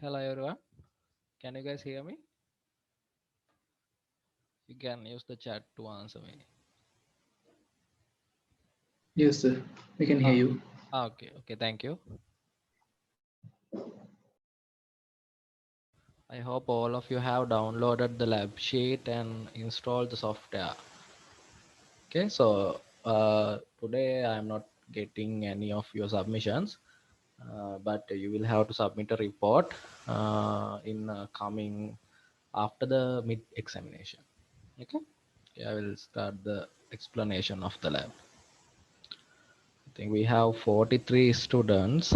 Hello everyone. Can you guys hear me? You can use the chat to answer me. Yes, sir. We can hear Ah, you. okay. Thank you. I hope all of you have downloaded the lab sheet and installed the software. Okay, so today I'm not getting any of your submissions, but you will have to submit a report in coming after the mid examination. Okay, I will start the explanation of the lab. I think we have 43 students.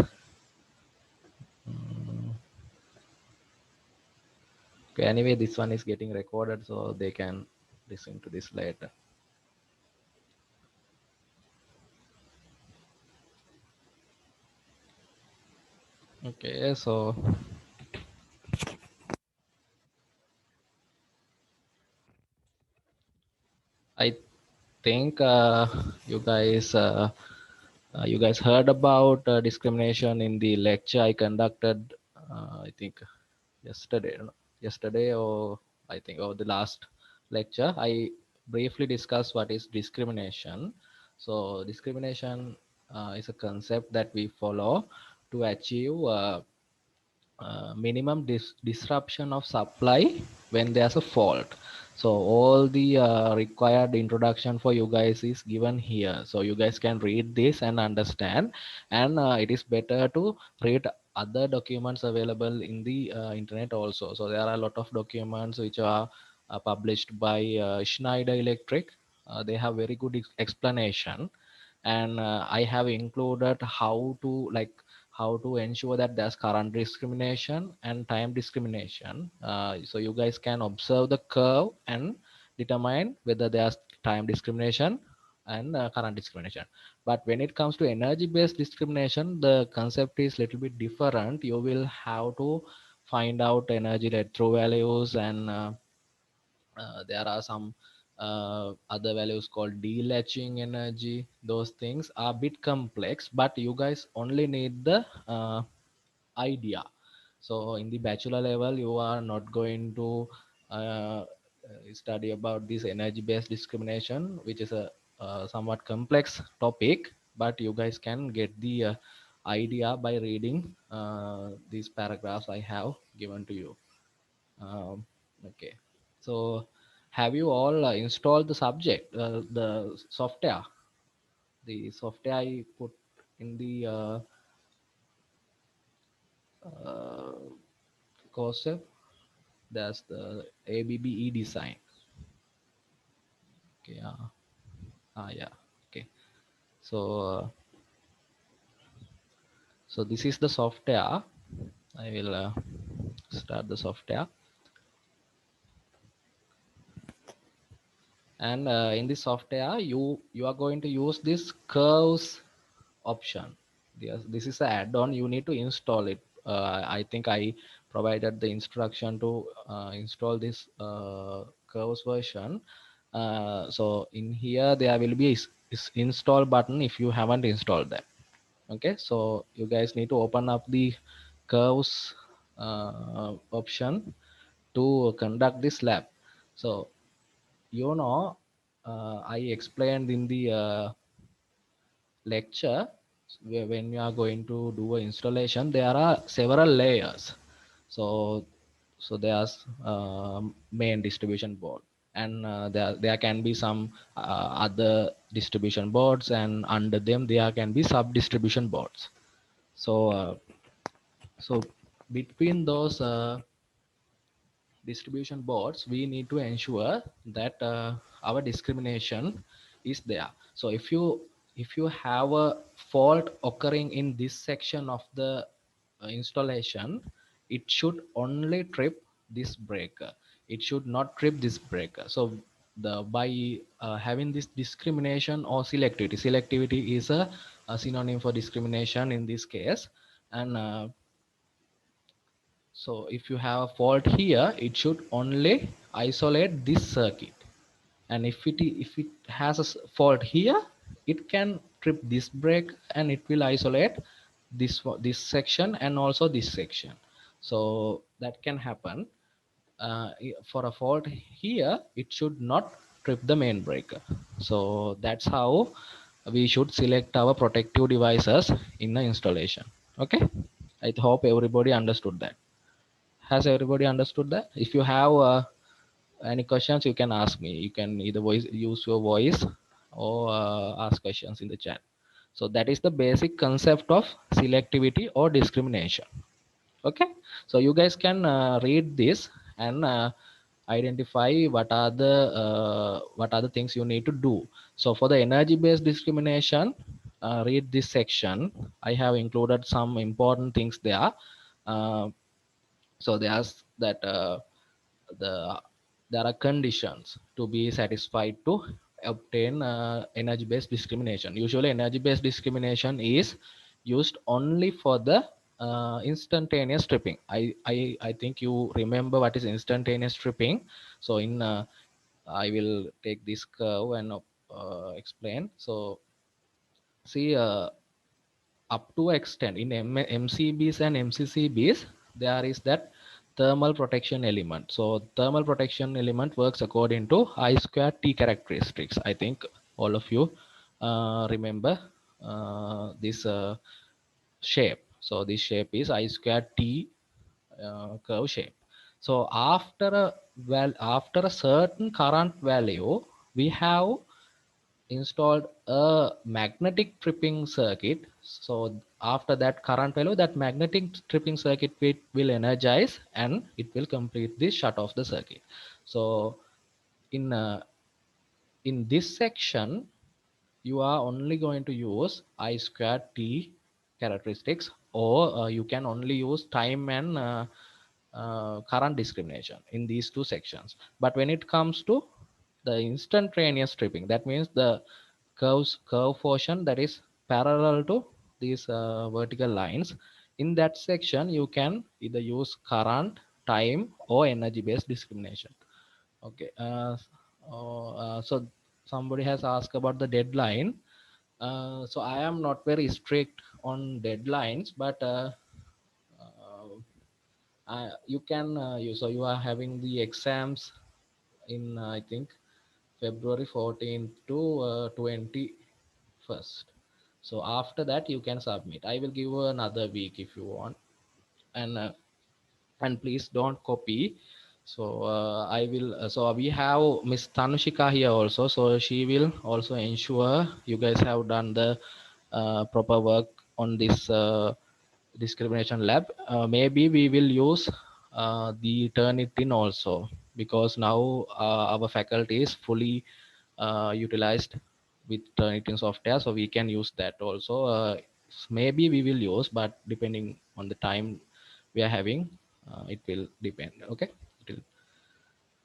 Okay, anyway, this one is getting recorded so they can listen to this later. Okay, so I think you guys heard about discrimination in the lecture I conducted. I think yesterday, no? Yesterday or I think or the last lecture. I briefly discussed what is discrimination. So discrimination is a concept that we follow to achieve minimum disruption of supply when there's a fault. So all the required introduction for you guys is given here, so you guys can read this and understand. And it is better to read other documents available in the internet also. So there are a lot of documents which are published by Schneider Electric. They have very good explanation, and I have included how to how to ensure that there's current discrimination and time discrimination. So you guys can observe the curve and determine whether there's time discrimination and current discrimination. But when it comes to energy based discrimination, the concept is little bit different. You will have to find out energy rate through values, and there are some other values called delatching energy. Those things are a bit complex, but you guys only need the idea. So in the bachelor level you are not going to study about this energy based discrimination, which is a somewhat complex topic, but you guys can get the idea by reading these paragraphs I have given to you. Okay, so have you all installed the software, the software I put in the uh, course? That's the ABBE design. Okay, yeah. Okay, so so this is the software. I will start the software, and in this software you are going to use this curves option. Yes, this is an add-on. You need to install it. I think I provided the instruction to install this curves version. So in here there will be is install button if you haven't installed that. Okay, so you guys need to open up the curves option to conduct this lab. So you know, I explained in the lecture, when you are going to do an installation there are several layers. So there's main distribution board, and there can be some other distribution boards, and under them there can be sub distribution boards. So so between those distribution boards we need to ensure that our discrimination is there. So if you have a fault occurring in this section of the installation, it should only trip this breaker, it should not trip this breaker. So the by having this discrimination or selectivity is a synonym for discrimination in this case. And so if you have a fault here, it should only isolate this circuit. And if it has a fault here, it can trip this break and it will isolate this section and also this section. So that can happen. For a fault here, it should not trip the main breaker. So that's how we should select our protective devices in the installation. Okay, I hope everybody understood that. Has everybody understood that? If you have any questions, you can ask me. You can either use your voice or ask questions in the chat. So that is the basic concept of selectivity or discrimination. Okay, so you guys can read this and identify what are the things you need to do. So for the energy based discrimination, read this section. I have included some important things there. uh, so there's that the there are conditions to be satisfied to obtain energy based discrimination. Usually energy based discrimination is used only for the instantaneous stripping. I think you remember what is instantaneous stripping. So in I will take this curve and explain. So see, up to extent in MCBs and MCCBs, there is that thermal protection element. So thermal protection element works according to I square T characteristics. I think all of you remember this shape. So this shape is I square T curve shape. So after a certain current value, we have installed a magnetic tripping circuit. So after that current value, that magnetic tripping circuit will energize and it will complete this shut off the circuit. So in this section, you are only going to use I squared T characteristics, or you can only use time and current discrimination in these two sections. But when it comes to the instantaneous stripping, that means the curve portion that is parallel to these vertical lines, in that section you can either use current, time, or energy based discrimination. Okay. So somebody has asked about the deadline. So I am not very strict on deadlines, but uh, you can you are having the exams in I think February 14th to 21st. So after that you can submit. I will give you another week if you want. And please don't copy. So I will so we have Miss Tanushika here also, so she will also ensure you guys have done the proper work on this discrimination lab. Maybe we will use the Turnitin also, because now our faculty is fully utilized with Turnitin software, so we can use that also. Maybe we will use, but depending on the time we are having, it will depend. Okay, it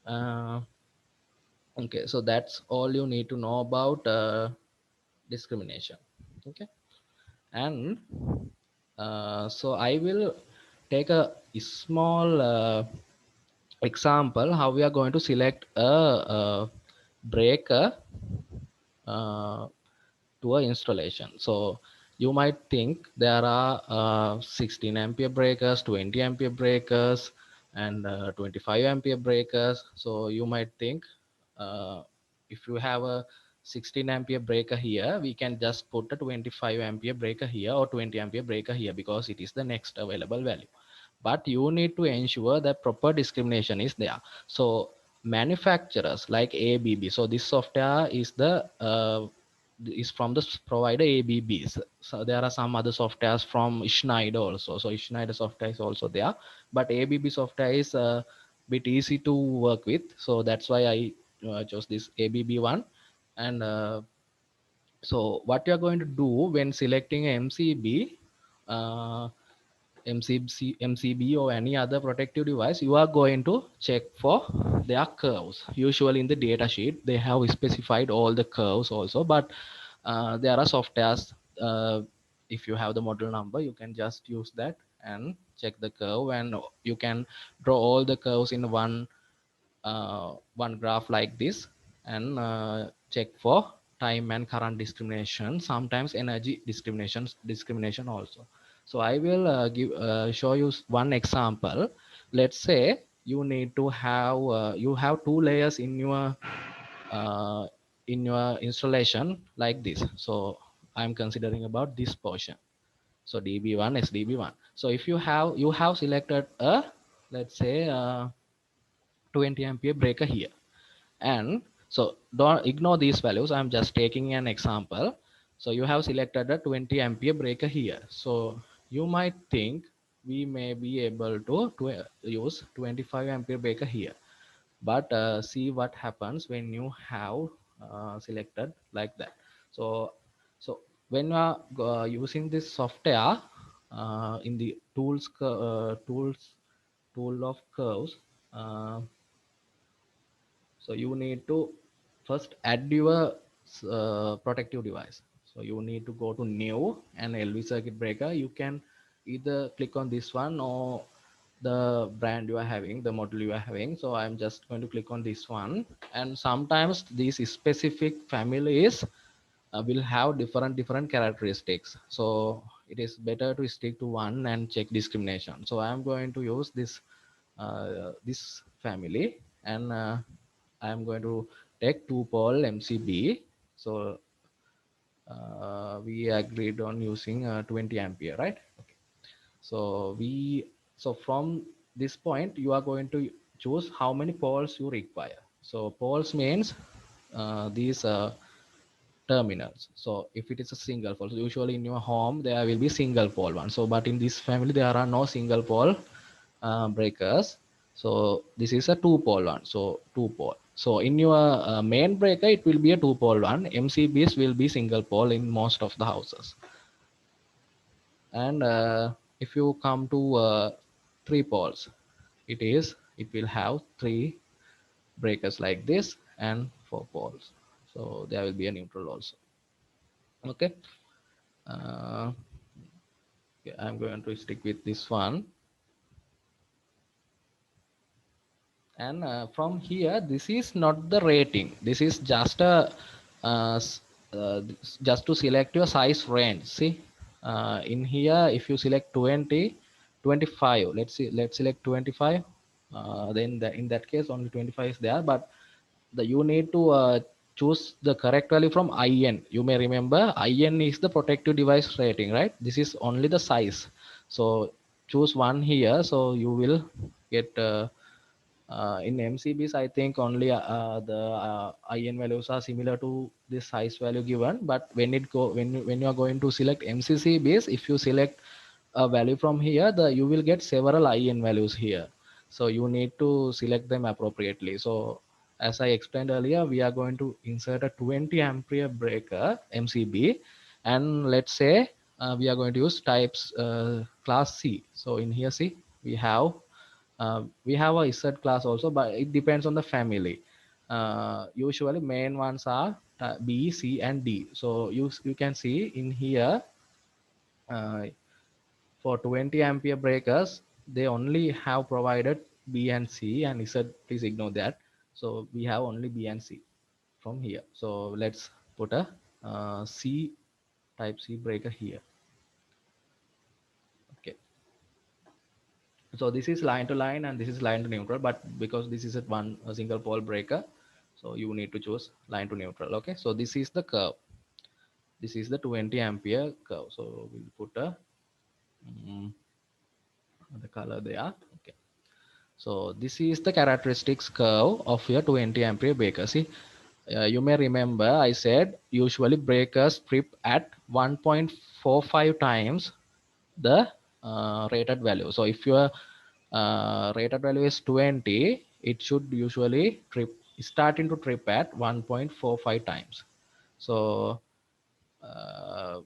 will. Okay, so that's all you need to know about discrimination. Okay, and so I will take a small example how we are going to select a breaker uh, to a installation. So you might think there are 16 ampere breakers, 20 ampere breakers, and 25 ampere breakers. So you might think uh, if you have a 16 ampere breaker here, we can just put a 25 ampere breaker here or 20 ampere breaker here because it is the next available value. But you need to ensure that proper discrimination is there. So manufacturers like ABB, so this software is from the provider ABB. So there are some other softwares from Schneider also. So Schneider software is also there, but ABB software is a bit easy to work with. So that's why I chose this ABB one. And so what you are going to do when selecting a MCB, uh, MCB or any other protective device, you are going to check for their curves. Usually in the data sheet, they have specified all the curves also, but there are softwares. If you have the model number, you can just use that and check the curve, and you can draw all the curves in one graph like this, and check for time and current discrimination, sometimes energy discrimination also. So I will show you one example. Let's say you need to have you have two layers uh, in your installation like this. So I'm considering about this portion. So db1 sdb1. So if you have selected a, let's say 20 ampere breaker here, and so don't ignore these values, I'm just taking an example. So you have selected a 20 ampere breaker here. So you might think we may be able to use 25 ampere breaker here, but see what happens when you have selected like that. So so when you are using this software in the tool of curves, uh, so you need to first add your protective device. So you need to go to new and LV circuit breaker. You can either click on this one or the brand you are having, the model you are having. So I'm just going to click on this one. And sometimes these specific families will have different characteristics. So it is better to stick to one and check discrimination. So I'm going to use this family, and I'm going to take 2 pole MCB. So we agreed on using 20 ampere, right? Okay. So from this point you are going to choose how many poles you require. So poles means these terminals. So if it is a single pole, so usually in your home there will be single pole one. So but in this family there are no single pole breakers. So this is a 2 pole one. So 2 pole. So in your main breaker it will be a 2 pole one. MCBs will be single pole in most of the houses. And if you come to 3 poles, it will have 3 breakers like this and 4 poles. So there will be a neutral also. Okay. uh, okay, I'm going to stick with this one. And from here, this is not the rating, this is just a uh, just to select your size range. See, in here if you select 20, 25, let's select 25, then in that case only 25 is there. But you need to choose the correct value from IN. You may remember IN is the protective device rating, right? This is only the size. So choose one here, so you will get in MCBs, I think only the IN values are similar to the size value given. But when you are going to select MCCBs, if you select a value from here, you will get several IN values here. So you need to select them appropriately. So as I explained earlier, we are going to insert a 20 ampere breaker MCB, and let's say we are going to use types class C. So in here, see, we have a Z class also, but it depends on the family. Usually main ones are B, C, and D. So you can see in here uh, for 20 ampere breakers, they only have provided B and C, and Z, please ignore that. So we have only B and C from here. So let's put a C type C breaker here. Okay. So this is line to line and this is line to neutral, but because this is a single pole breaker, so you need to choose line to neutral. Okay, so this is the curve, this is the 20 ampere curve. So we'll put mm, the color there. Okay, so this is the characteristics curve of your 20 ampere breaker. See, you may remember I said usually breakers trip at 1.45 times the rated value. So if your rated value is 20, it should usually starting to trip at 1.45 times. So uh,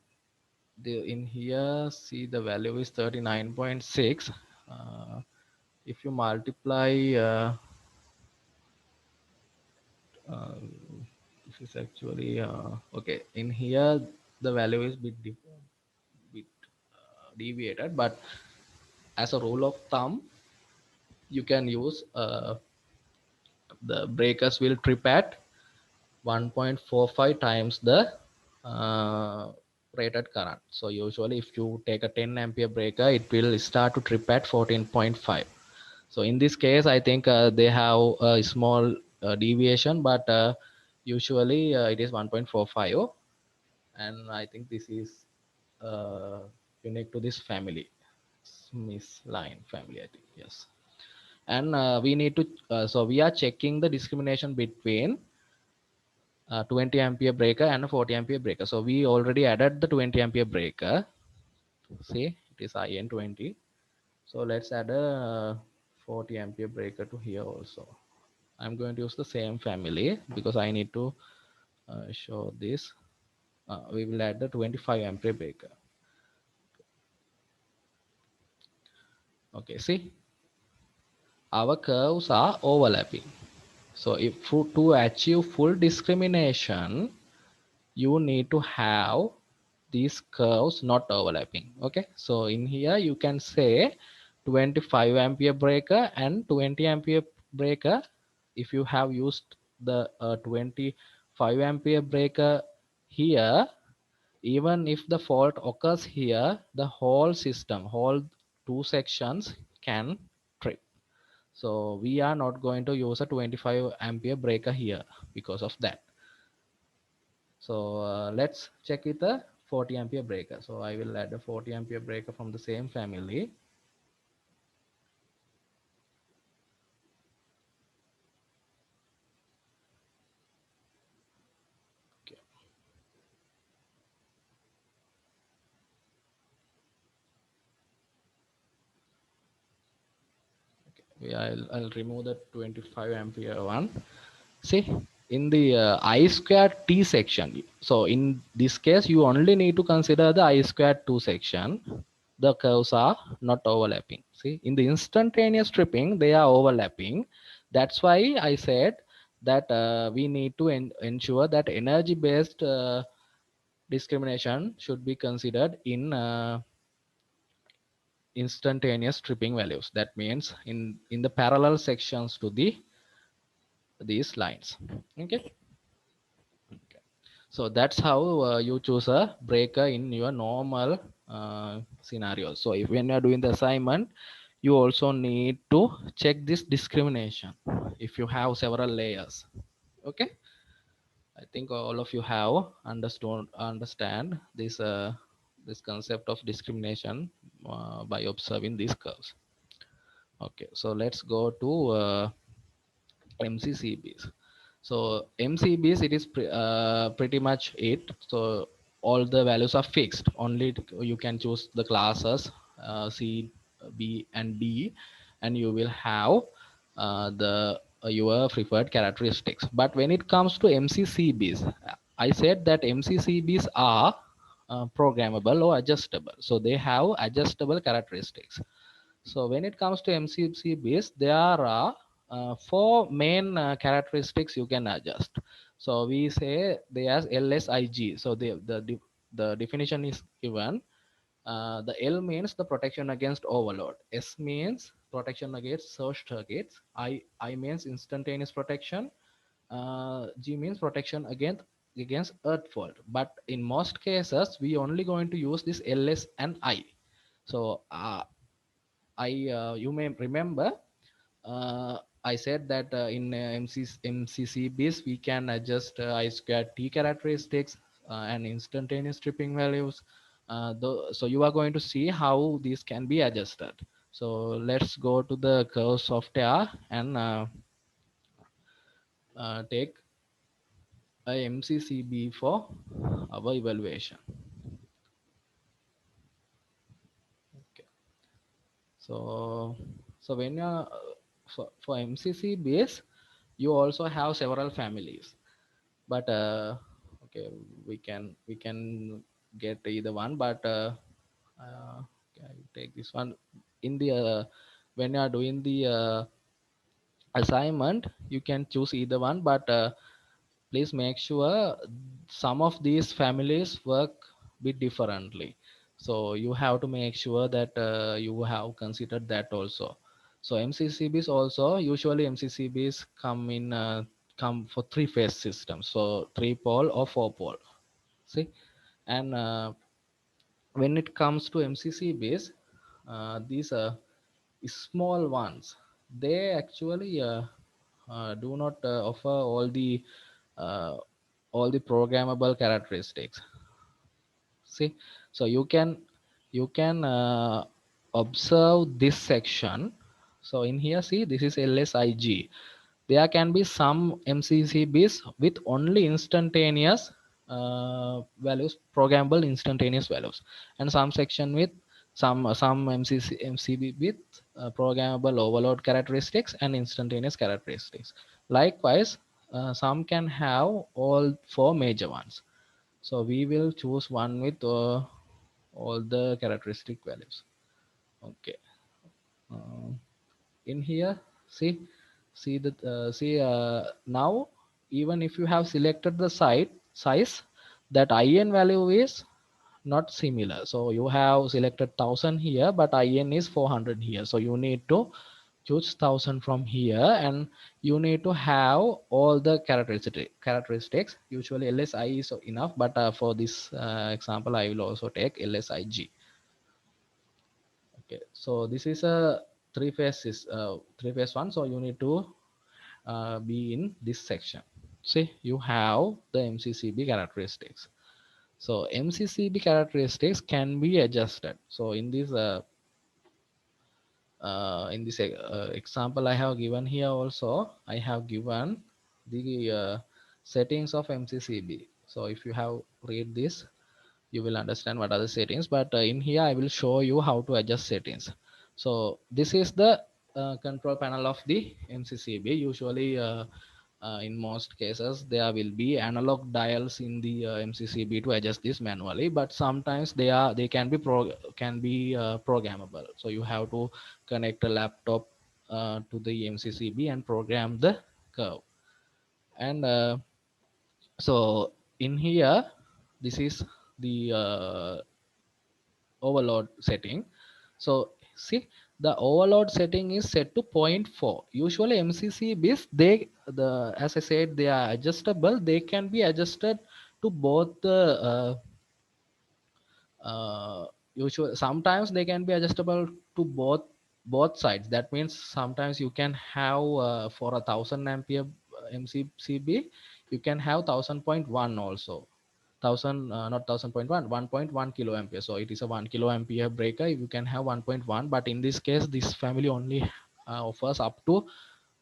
in here, see, the value is 39.6. If you multiply uh, this is actually okay, in here the value is bit deviated, but as a rule of thumb you can use the breakers will trip at 1.45 times the uh, rated current. So usually if you take a 10 ampere breaker, it will start to trip at 14.5. So in this case, I think they have a small deviation, but usually it is 1.45, and I think this is uh, unique to this family, Smith line family, I think. Yes. And we need to so we are checking the discrimination between 20 ampere breaker and a 40 ampere breaker. So we already added the 20 ampere breaker. See, it is IN20. So let's add a 40 ampere breaker to here also. I'm going to use the same family because I need to show this. We will add the 25 ampere breaker. Okay, see, our curves are overlapping. So if to achieve full discrimination, you need to have these curves not overlapping. Okay, so in here you can say 25 ampere breaker and 20 ampere breaker. If you have used the 25 ampere breaker here, even if the fault occurs here, the whole system, whole two sections can trip. So we are not going to use a 25 ampere breaker here because of that. So let's check with the 40 ampere breaker. So I will add a 40 ampere breaker from the same family. Okay. Okay. I'll remove the 25 ampere one. See, in the I square T section. So in this case, you only need to consider the I square 2 section. The curves are not overlapping. See, in the instantaneous stripping, they are overlapping. That's why I said that we need to ensure that energy based discrimination should be considered in instantaneous stripping values. That means in the parallel sections to these lines. Okay. Okay. So that's how you choose a breaker in your normal scenario. So if when you are doing the assignment, you also need to check this discrimination if you have several layers. Okay, I think all of you have understand this concept of discrimination by observing these curves. Okay, so let's go to MCCBs. So MCBs, it is pretty much it. So all the values are fixed. Only you can choose the classes C, B, and D, and you will have the your preferred characteristics. But when it comes to MCCBs, I said that MCCBs are programmable or adjustable. So they have adjustable characteristics. So when it comes to MCCBs, there are four main characteristics you can adjust. So we say they as LSIG. So the definition is given. The L means the protection against overload. S means protection against surge circuits. I means instantaneous protection. G means protection against earth fault. But in most cases, we only going to use this LS and I. So you may remember I said that in MCCBs we can adjust I square T characteristics and instantaneous stripping values. So you are going to see how these can be adjusted. So let's go to the curve software and take a MCCB for our evaluation. Okay. So when you're for MCC base, you also have several families. But okay, we can get either one. But okay, I will take this one. In the when you are doing the assignment, you can choose either one. But please make sure some of these families work bit differently. So you have to make sure that you have considered that also. So MCCBs also, usually MCCBs come for three phase systems, so three pole or four pole. See, and when it comes to MCCBs, these small ones, they actually do not offer uh, all the programmable characteristics. See, so you can observe this section. So in here, see, this is LSIG. There can be some MCCBs with only instantaneous values, programmable instantaneous values, and some section with some MCB with programmable overload characteristics and instantaneous characteristics. Likewise, some can have all four major ones. So we will choose one with all the characteristic values. Okay. Uh, in here, see that now, even if you have selected the site size, that in value is not similar. So you have selected 1000 here, but in is 400 here. So you need to choose 1000 from here, and you need to have all the characteristics. Usually LSI is enough, but for this example I will also take LSIG. Okay, so this is a three phase one, so you need to be in this section. See, you have the MCCB characteristics. So MCCB characteristics can be adjusted. So in this example I have given here, also I have given the settings of MCCB. So if you have read this, you will understand what are the settings, but in here I will show you how to adjust settings. So this is the control panel of the MCCB. Usually in most cases there will be analog dials in the MCCB to adjust this manually, but sometimes they can be programmable. So you have to connect a laptop to the MCCB and program the curve. And so in here, this is the overload setting. So see, the overload setting is set to zero point 0.4. Usually MCCBs, the as I said, they are adjustable. They can be adjusted to both the usual sometimes they can be adjustable to both sides. That means sometimes you can have for 1000 ampere MCCB, you can have 1000.1 also. 1000 not 1000.1, 1.1 kilo ampere. So it is a 1 kilo ampere breaker, you can have 1.1, but in this case this family only offers up to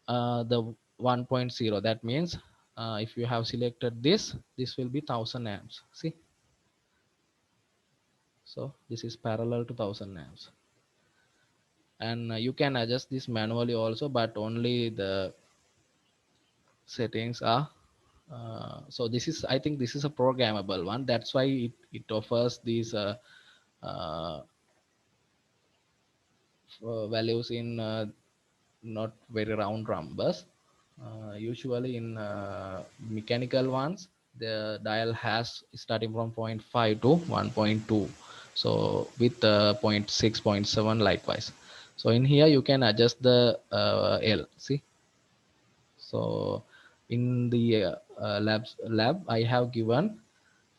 the 1.0. That means if you have selected this will be 1000 amps. See, so this is parallel to 1000 amps, and you can adjust this manually also, but only the settings are so this is, I think this is a programmable one. That's why it offers these uh, values in not very round numbers. Usually in mechanical ones, the dial has starting from zero point 0.5 to 1.2. So with zero point 0.6, zero point 0.7 likewise. So in here you can adjust the L. See, so in the lab, I have given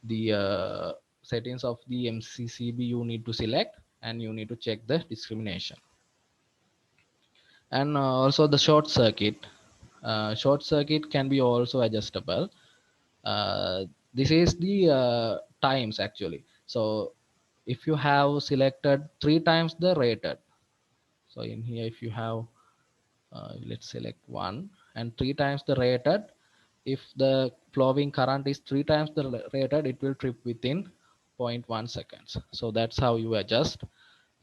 the settings of the MCCB you need to select, and you need to check the discrimination. And also the short circuit can be also adjustable. This is the times actually. So if you have selected 3 times the rated, so in here if you have let's select 1 and 3 times the rated, if the flowing current is 3 times the rated, it will trip within zero point 0.1 seconds. So that's how you adjust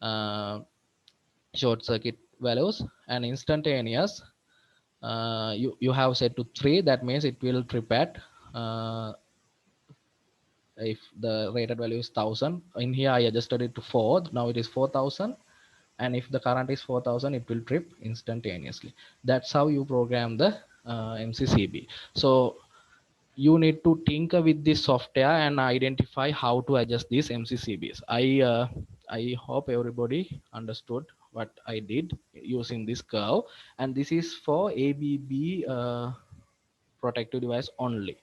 uh, short circuit values. And instantaneous, you have set to 3, that means it will trip at if the rated value is 1000. In here I adjusted it to 4, now it is 4000, and if the current is 4000, it will trip instantaneously. That's how you program the MCCB. So you need to tinker with this software and identify how to adjust these MCCBs. I hope everybody understood what I did using this curve, and this is for ABB protective device only.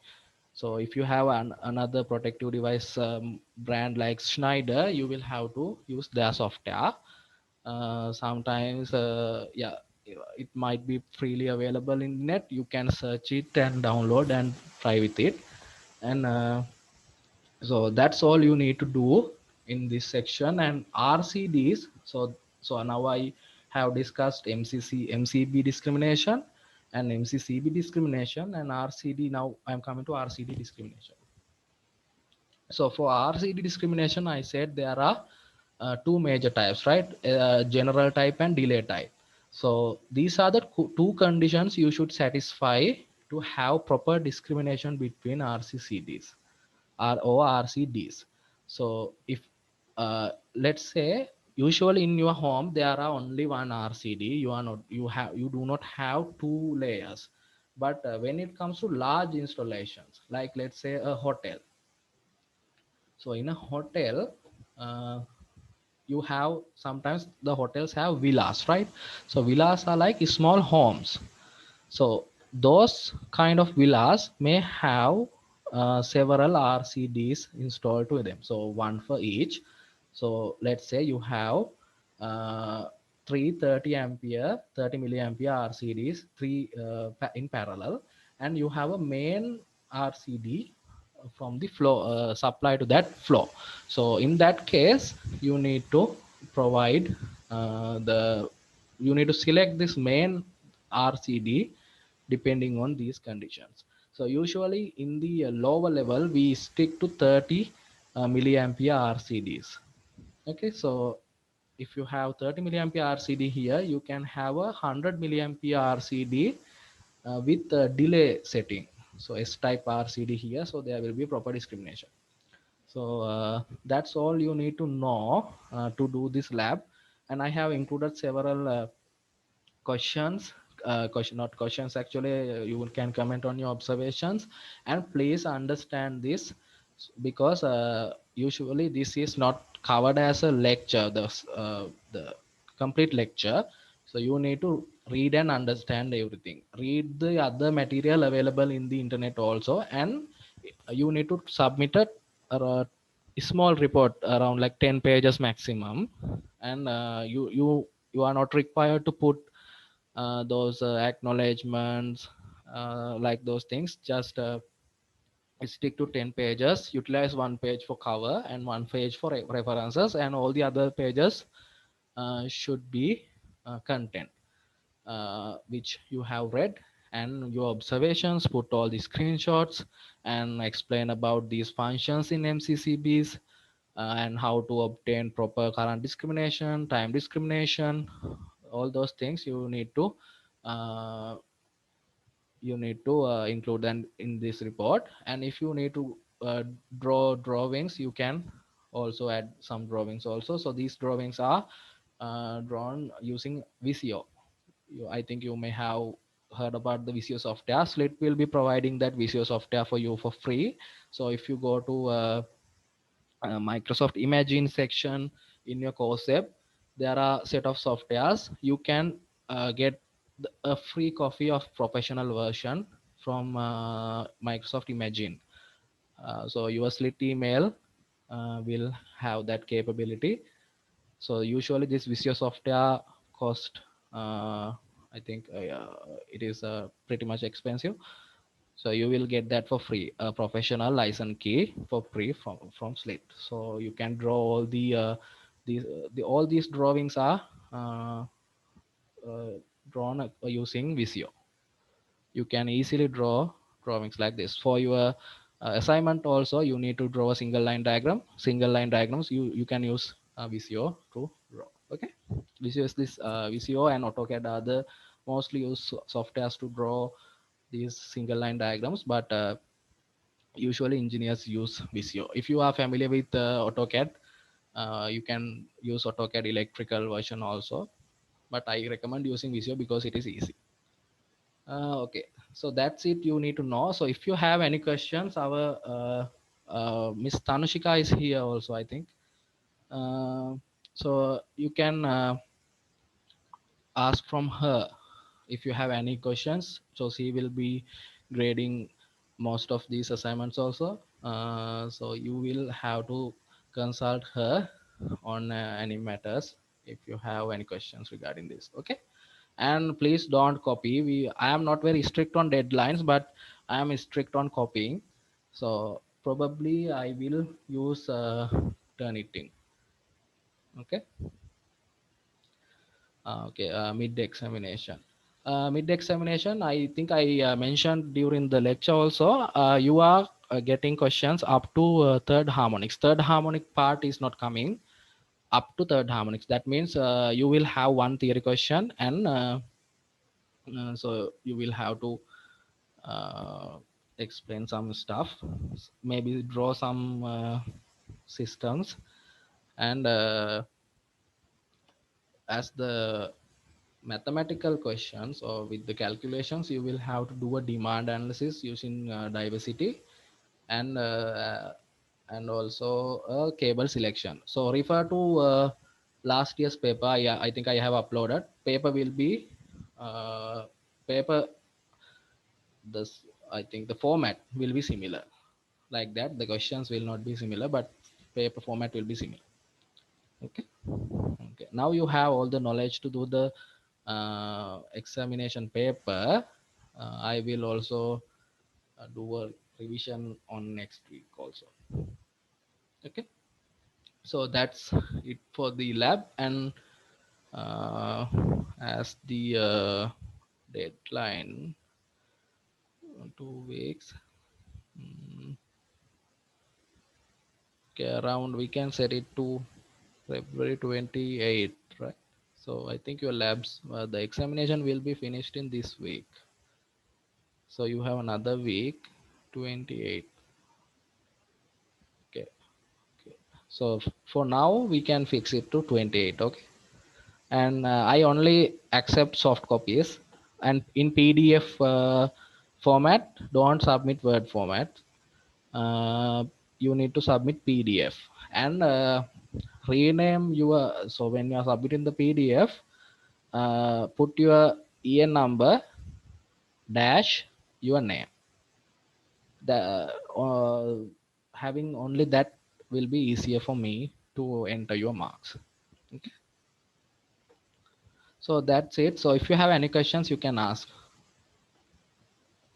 So if you have another protective device brand like Schneider, you will have to use their software. Sometimes yeah, it might be freely available in net. You can search it and download and try with it. And so that's all you need to do in this section. And RCDs, so now I have discussed MCB discrimination and MCCB discrimination, and RCD. Now I'm coming to RCD discrimination. So for RCD discrimination, I said there are two major types, right? General type and delay type. So these are the two conditions you should satisfy to have proper discrimination between RCCDs or RCDs. So if let's say usually in your home there are only one RCD, you do not have two layers. But when it comes to large installations, like let's say a hotel, so in a hotel, uh, you have sometimes the hotels have villas, right? So villas are like small homes. So those kind of villas may have several RCDs installed to them. So one for each. So let's say you have three 30 ampere, 30 milliampere RCDs, three in parallel, and you have a main RCD from the flow supply to that flow. So in that case, you need to provide the you need to select this main RCD depending on these conditions. So usually in the lower level, we stick to 30 milliampere RCDs. Okay, so if you have 30 milliampere RCD here, you can have a 100 milliampere RCD with delay setting. So S type RCD here, so there will be proper discrimination. So that's all you need to know to do this lab. And I have included several questions, not questions actually. You can comment on your observations, and please understand this, because usually this is not covered as a lecture, the complete lecture. So you need to read and understand everything, read the other material available in the internet also, and you need to submit a small report around like 10 pages maximum. And you are not required to put those acknowledgements, like those things. Just stick to 10 pages, utilize one page for cover and one page for references, and all the other pages should be content which you have read, and your observations, put all the screenshots and explain about these functions in MCCBs, and how to obtain proper current discrimination, time discrimination. All those things uh, you need to include them in this report. And if you need to draw drawings, you can also add some drawings also. So these drawings are drawn using Visio. I think you may have heard about the Visio software. Slit will be providing that Visio software for you for free. So if you go to Microsoft Imagine section in your course app, there are set of softwares. You can get a free copy of professional version from Microsoft Imagine. So your Slit email will have that capability. So usually this Visio software cost, I think it is pretty much expensive. So you will get that for free, a professional license key for free from Slit. So you can draw all the all these drawings are uh, drawn using Visio. You can easily draw drawings like this. For your assignment also, you need to draw a single line diagram. Single line diagrams you can use Visio to draw. Okay, Visio is this Visio and AutoCAD are the mostly used softwares to draw these single line diagrams. But usually engineers use Visio. If you are familiar with AutoCAD, you can use AutoCAD electrical version also, but I recommend using Visio because it is easy. Okay, so that's it you need to know. So if you have any questions, our Miss Tanushika is here also, I think. Uh, so you can ask from her if you have any questions. So she will be grading most of these assignments also. So you will have to consult her on any matters if you have any questions regarding this. Okay, and please don't copy. I am not very strict on deadlines, but I am strict on copying. So probably I will use Turnitin. Okay. Okay, mid examination. Mid examination, I think I mentioned during the lecture also. You are getting questions up to third harmonics. Third harmonic part is not coming up to third harmonics. That means you will have one theory question, and so you will have to uh, explain some stuff, maybe draw some systems, and as the mathematical questions or with the calculations, you will have to do a demand analysis using diversity, and also a cable selection. So refer to last year's paper. I think I have uploaded paper. Will be paper, this, I think the format will be similar. Like that, the questions will not be similar, but paper format will be similar. Okay. Okay, now you have all the knowledge to do the examination paper. I will also do a revision on next week also. Okay, so that's it for the lab. And uh, as the deadline, 2 weeks. mm, okay, around we can set it to February 28th, right? So I think your labs, the examination will be finished in this week. So you have another week, 28. Okay. Okay. So for now, we can fix it to 28. Okay. And I only accept soft copies. And in PDF format, don't submit Word format. You need to submit PDF. And rename your, so when you are submitting the PDF, put your EN number dash your name. The having only that will be easier for me to enter your marks. Okay, so that's it. So if you have any questions, you can ask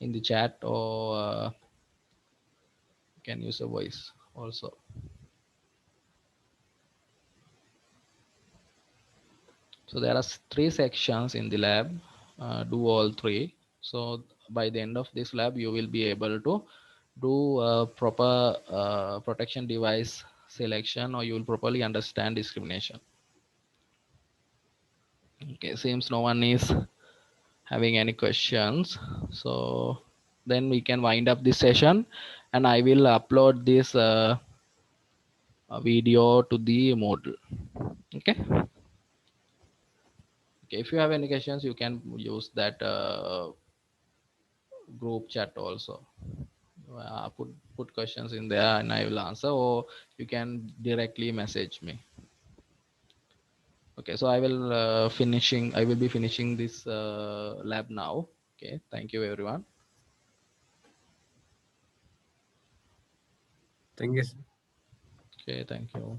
in the chat, or you can use a voice also. So there are three sections in the lab. Do all three. So by the end of this lab, you will be able to do proper protection device selection, or you will properly understand discrimination. Okay, seems no one is having any questions. So then we can wind up this session, and I will upload this video to the Moodle. Okay. Okay. If you have any questions, you can use that group chat also. Put questions in there, and I will answer, or you can directly message me. Okay. So I will be finishing this lab now. Okay. Thank you, everyone. Thank you, sir. Okay. Thank you.